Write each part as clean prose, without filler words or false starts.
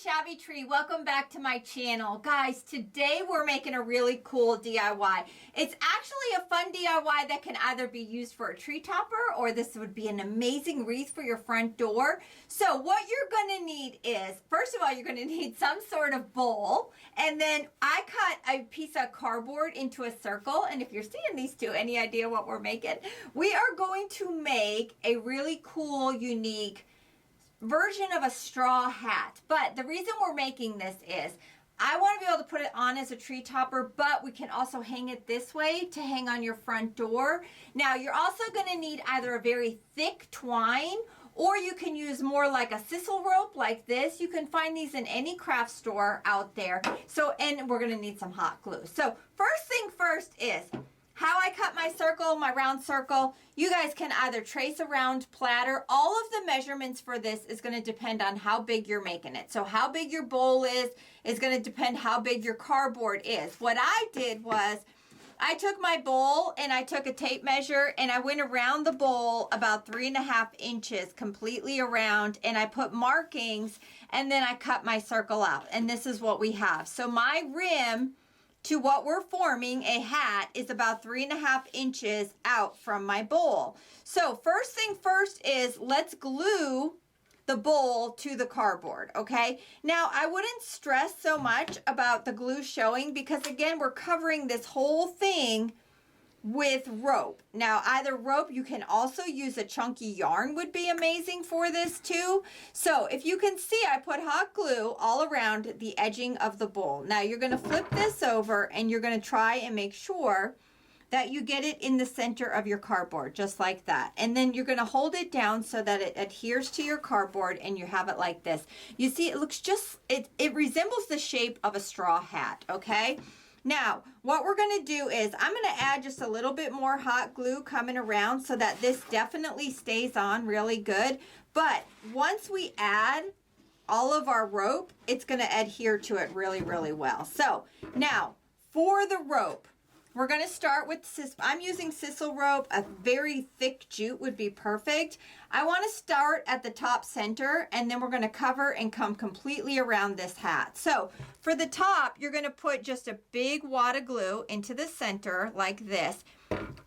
Shabby Tree. Welcome back to my channel. Guys, today we're making a really cool DIY. It's actually a fun DIY that can either be used for a tree topper or this would be an amazing wreath for your front door. So what you're going to need is, first of all, you're going to need some sort of bowl. And then I cut a piece of cardboard into a circle. And if you're seeing these two, any idea what we're making? We are going to make a really cool, unique version of a straw hat. But the reason we're making this is I want to be able to put it on as a tree topper, but we can also hang it this way to hang on your front door. Now you're also going to need either a very thick twine, or you can use more like a sisal rope like this. You can find these in any craft store out there. So, and we're going to need some hot glue. So first thing first is how I cut my circle, my round circle. You guys can either trace a round platter. All of the measurements for this is going to depend on how big you're making it. So how big your bowl is going to depend how big your cardboard is. What I did was I took my bowl and I took a tape measure and I went around the bowl about 3.5 inches completely around, and I put markings and then I cut my circle out. And this is what we have. So my rim to what we're forming, a hat, is about 3.5 inches out from my bowl. So first thing first is let's glue the bowl to the cardboard, okay? Now I wouldn't stress so much about the glue showing because again, we're covering this whole thing with rope. Now either rope, you can also use a chunky yarn, would be amazing for this too. So if you can see, I put hot glue all around the edging of the bowl. Now you're going to flip this over and you're going to try and make sure that you get it in the center of your cardboard, just like that. And then you're going to hold it down so that it adheres to your cardboard and you have it like this. You see, it looks just, it resembles the shape of a straw hat, okay? Now, what we're going to do is I'm going to add just a little bit more hot glue coming around so that this definitely stays on really good. But once we add all of our rope, it's going to adhere to it really, really well. So now for the rope, we're going to start with, I'm using sisal rope. A very thick jute would be perfect. I want to start at the top center and then we're going to cover and come completely around this hat. So for the top, you're going to put just a big wad of glue into the center like this.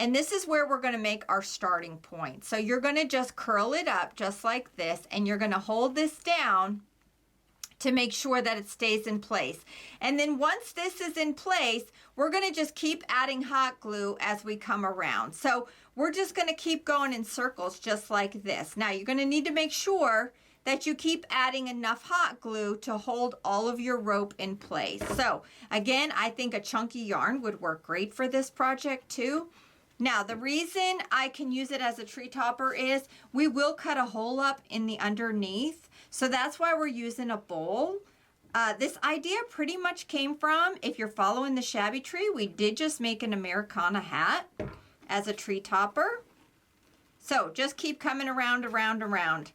And this is where we're going to make our starting point. So you're going to just curl it up just like this and you're going to hold this down to make sure that it stays in place. And then once this is in place, we're going to just keep adding hot glue as we come around. So we're just going to keep going in circles just like this. Now you're going to need to make sure that you keep adding enough hot glue to hold all of your rope in place. So again, I think a chunky yarn would work great for this project too. Now, the reason I can use it as a tree topper is we will cut a hole up in the underneath. So that's why we're using a bowl. This idea pretty much came from, if you're following the Shabby Tree, we did just make an Americana hat as a tree topper. So just keep coming around, around, around.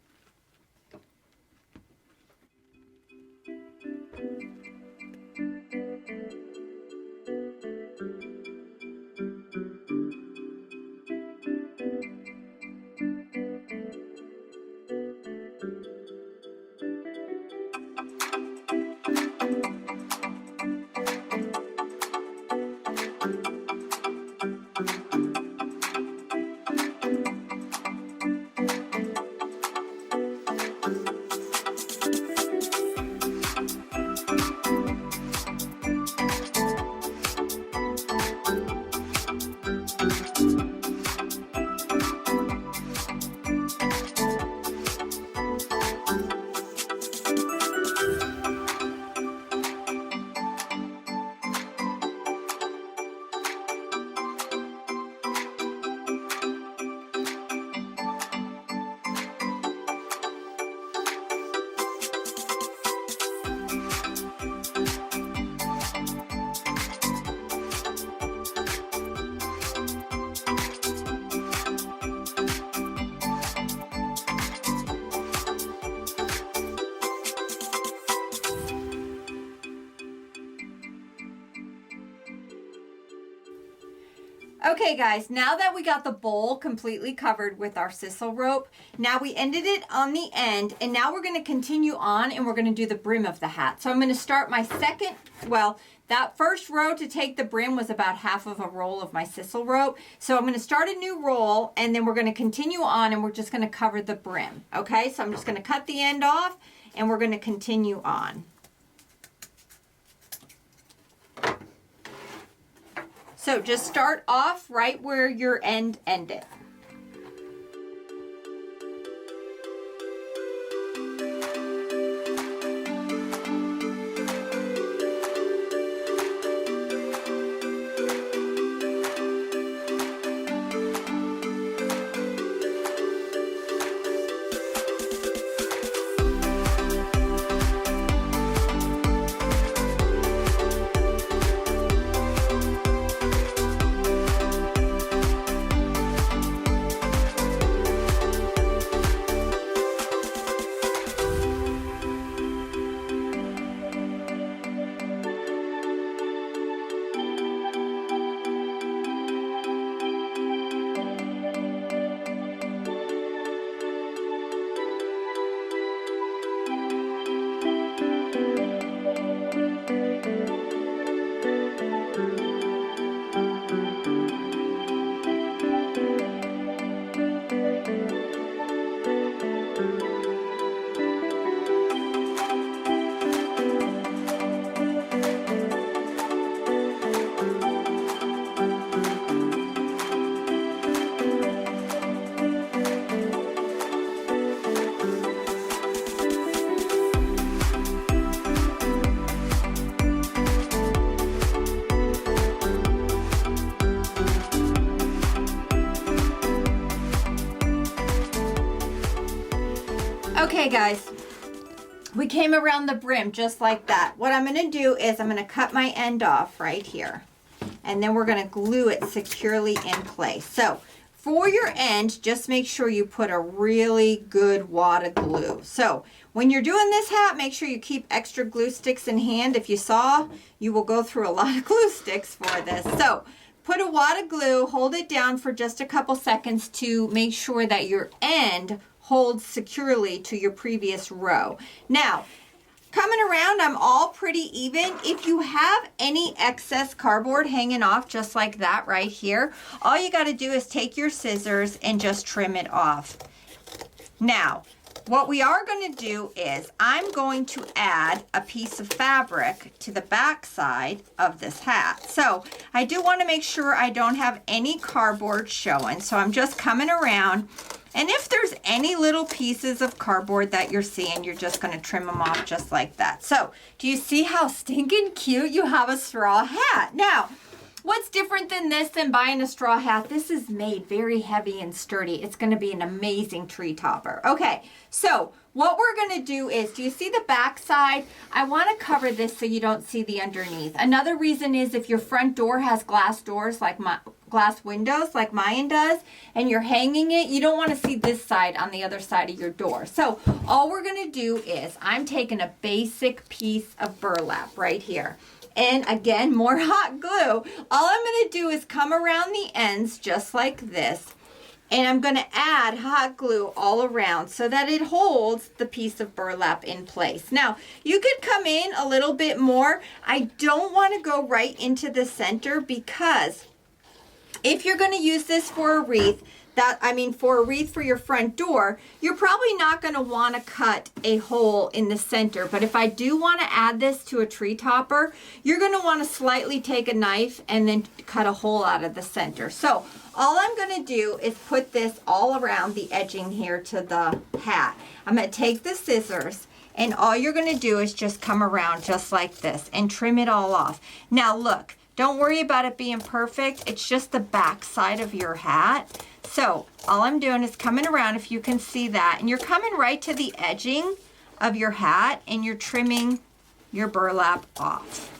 Okay guys, now that we got the bowl completely covered with our sisal rope, now we ended it on the end, and now we're going to continue on and we're going to do the brim of the hat. So I'm going to start my second, well, that first row to take the brim was about half of a roll of my sisal rope. So I'm going to start a new roll, and then we're going to continue on and we're just going to cover the brim. Okay, so I'm just going to cut the end off and we're going to continue on. So just start off right where your end ended. Okay guys, we came around the brim just like that. What I'm going to do is I'm going to cut my end off right here, and then we're going to glue it securely in place. So for your end, just make sure you put a really good wad of glue. So when you're doing this hat, make sure you keep extra glue sticks in hand. If you saw, you will go through a lot of glue sticks for this. So put a wad of glue, hold it down for just a couple seconds to make sure that your end holds securely to your previous row. Now, coming around, I'm all pretty even. If you have any excess cardboard hanging off just like that right here, all you got to do is take your scissors and just trim it off. Now, what we are going to do is I'm going to add a piece of fabric to the back side of this hat. So I do want to make sure I don't have any cardboard showing. So I'm just coming around, and if there's any little pieces of cardboard that you're seeing, you're just going to trim them off just like that. So do you see how stinking cute you have a straw hat? Now, what's different than this than buying a straw hat? This is made very heavy and sturdy. It's going to be an amazing tree topper. Okay, so what we're going to do is, do you see the back side? I want to cover this so you don't see the underneath. Another reason is if your front door has glass doors like glass windows like mine does, and you're hanging it, you don't want to see this side on the other side of your door. So all we're going to do is I'm taking a basic piece of burlap right here. And again, more hot glue. All I'm going to do is come around the ends just like this. And I'm going to add hot glue all around so that it holds the piece of burlap in place. Now, you could come in a little bit more. I don't want to go right into the center, because if you're going to use this for a wreath, for a wreath for your front door, you're probably not going to want to cut a hole in the center. But if I do want to add this to a tree topper, you're going to want to slightly take a knife and then cut a hole out of the center. So all I'm going to do is put this all around the edging here to the hat. I'm going to take the scissors, and all you're going to do is just come around just like this and trim it all off. Now look, don't worry about it being perfect. It's just the back side of your hat. So all I'm doing is coming around, if you can see that, and you're coming right to the edging of your hat and you're trimming your burlap off.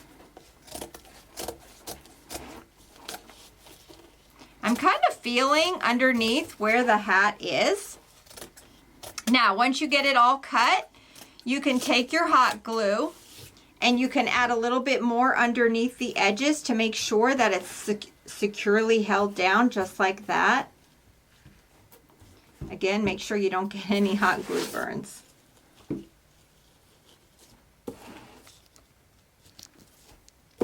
I'm kind of feeling underneath where the hat is. Now, once you get it all cut, you can take your hot glue and you can add a little bit more underneath the edges to make sure that it's securely held down just like that. Again, make sure you don't get any hot glue burns.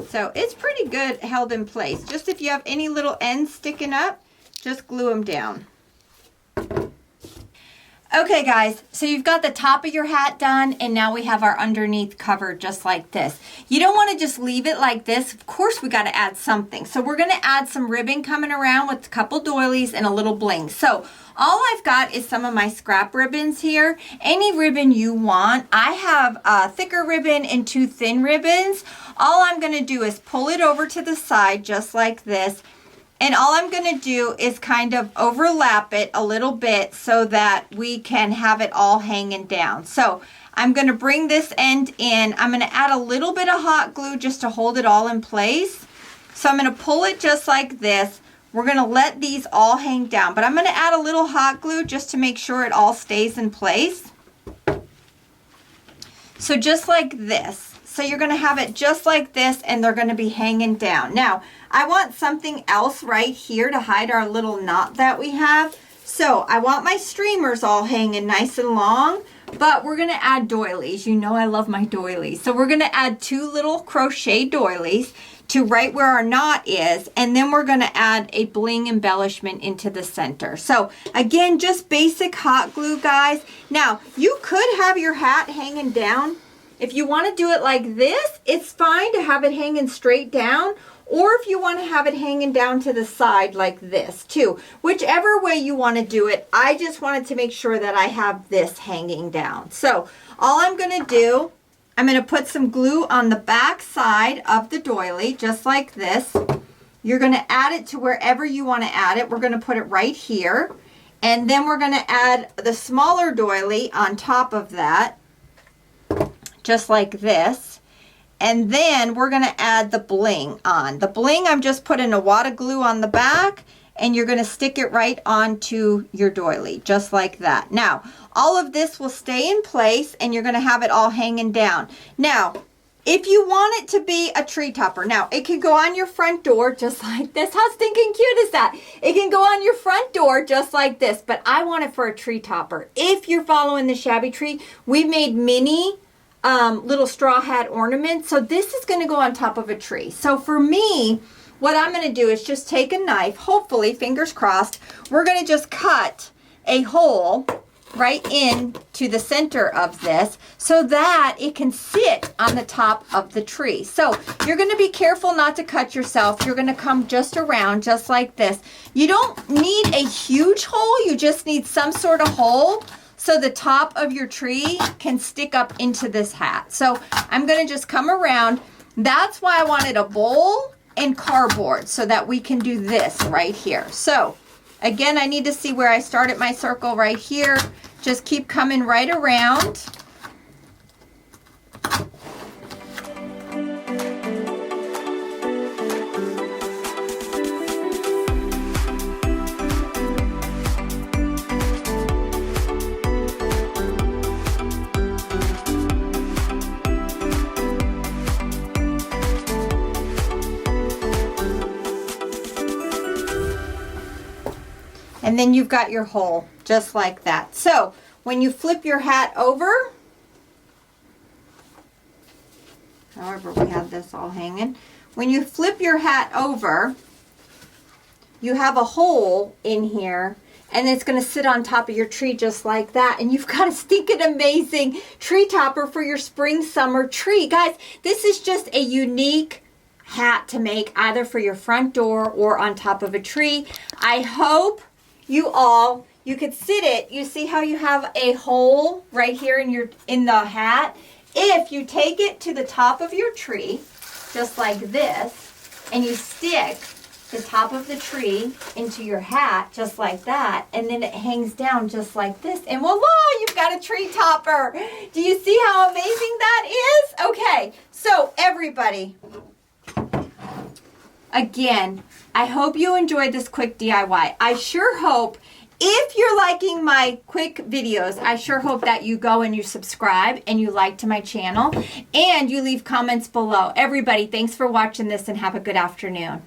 So it's pretty good held in place. Just if you have any little ends sticking up, just glue them down. Okay guys, so you've got the top of your hat done, and now we have our underneath covered just like this. You don't want to just leave it like this. Of course we got to add something. So we're going to add some ribbon coming around with a couple doilies and a little bling. So all I've got is some of my scrap ribbons here. Any ribbon you want. I have a thicker ribbon and 2 thin ribbons. All I'm going to do is pull it over to the side just like this. And all I'm going to do is kind of overlap it a little bit so that we can have it all hanging down. So I'm going to bring this end in. I'm going to add a little bit of hot glue just to hold it all in place. So I'm going to pull it just like this. We're going to let these all hang down, but I'm going to add a little hot glue just to make sure it all stays in place. So just like this. So you're going to have it just like this, and they're going to be hanging down. Now, I want something else right here to hide our little knot that we have. So I want my streamers all hanging nice and long, but we're going to add doilies. You know I love my doilies. So we're going to add 2 little crochet doilies to right where our knot is, and then we're going to add a bling embellishment into the center. So again, just basic hot glue, guys. Now, you could have your hat hanging down. If you want to do it like this, it's fine to have it hanging straight down, or if you want to have it hanging down to the side like this too. Whichever way you want to do it, I just wanted to make sure that I have this hanging down. So all I'm going to do, I'm going to put some glue on the back side of the doily, just like this. You're going to add it to wherever you want to add it. We're going to put it right here. And then we're going to add the smaller doily on top of that, just like this. And then we're going to add the bling on. The bling, I'm just putting a wad of glue on the back, and you're going to stick it right onto your doily, just like that. Now, all of this will stay in place, and you're going to have it all hanging down. Now, if you want it to be a tree topper, now it can go on your front door just like this. How stinking cute is that? It can go on your front door just like this, but I want it for a tree topper. If you're following the Shabby Tree, we made mini little straw hat ornaments. So this is going to go on top of a tree. So for me, what I'm going to do is just take a knife, hopefully, fingers crossed, we're going to just cut a hole right into the center of this so that it can sit on the top of the tree. So you're going to be careful not to cut yourself. You're going to come just around just like this. You don't need a huge hole. You just need some sort of hole so the top of your tree can stick up into this hat. So I'm going to just come around. That's why I wanted a bowl and cardboard so that we can do this right here. So again, I need to see where I started my circle right here. Just keep coming right around. And then you've got your hole just like that. So when you flip your hat over, however we have this all hanging, when you flip your hat over, you have a hole in here, and it's going to sit on top of your tree just like that. And you've got a stinking amazing tree topper for your spring summer tree. Guys, this is just a unique hat to make either for your front door or on top of a tree. I hope you could sit it. You see how you have a hole right here in the hat? If you take it to the top of your tree, just like this, and you stick the top of the tree into your hat, just like that, and then it hangs down just like this, and voila, you've got a tree topper. Do you see how amazing that is? Okay, so everybody, again, I hope you enjoyed this quick DIY. I sure hope, if you're liking my quick videos, I sure hope that you go and you subscribe and you like to my channel and you leave comments below. Everybody, thanks for watching this and have a good afternoon.